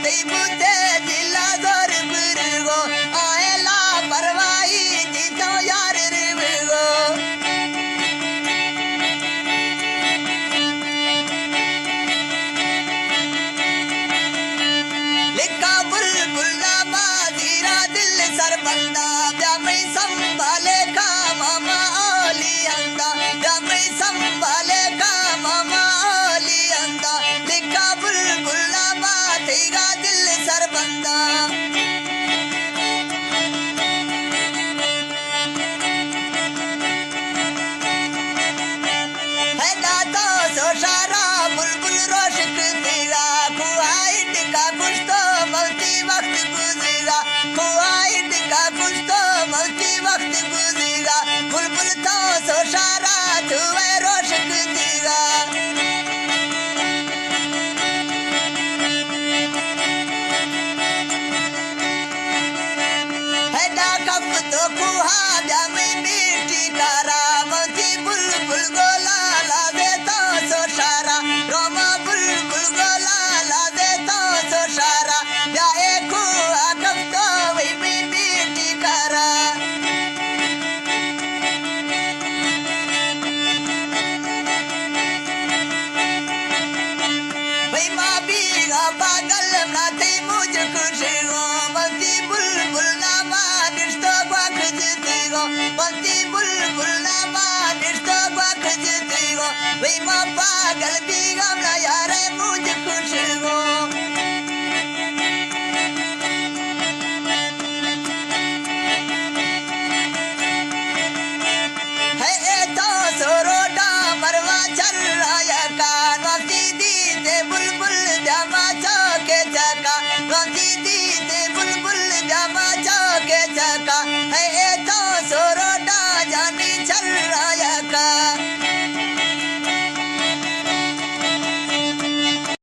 दई बुझे जिला जोर बुरगो आएला परवाही जीतो यार रिबगो लिखा बुलबुल नामा जीरा दिल सरबंदा ब्यामी संभाले का मामा ओली अंदा ब्यामी संभाले का मामा ओली अंदा लिखा बुलबुल नामा तेरा दिल सरबंदा है दाता सोशारा बुलबुल रोशक तेरा कुआइट का कुछ तो मौती वक्त गुजरेगा कुआइट का कुछ तो मौती वक्त गुजरेगा बुलबुल तो सोशारा छुए रोशक तेरा है डाकफ तो कुहा जामे मीठी कारा मौती बुलबुल गोला ला दे तो सोशारा रोमा बुलबुल गोला ला दे तो सोशारा ब्याए कुआ कफ तो वही मीठी कारा वही माँ बीगा पागल नाते मुझ खुश हो मौती बुलबुल नामा निश्तो ग्वाख जीती गो मौती बुलबुल नामा निश्तो ग्वाख जीती गो वही माँ पागल बीगा ना यारे मुझ खुश हो है ए तो सोरोडा मरवा चल आया कान मौती दी ते बुलबुल जामा चौके चका मौती दी ते बुलबुल जामा चौके चका है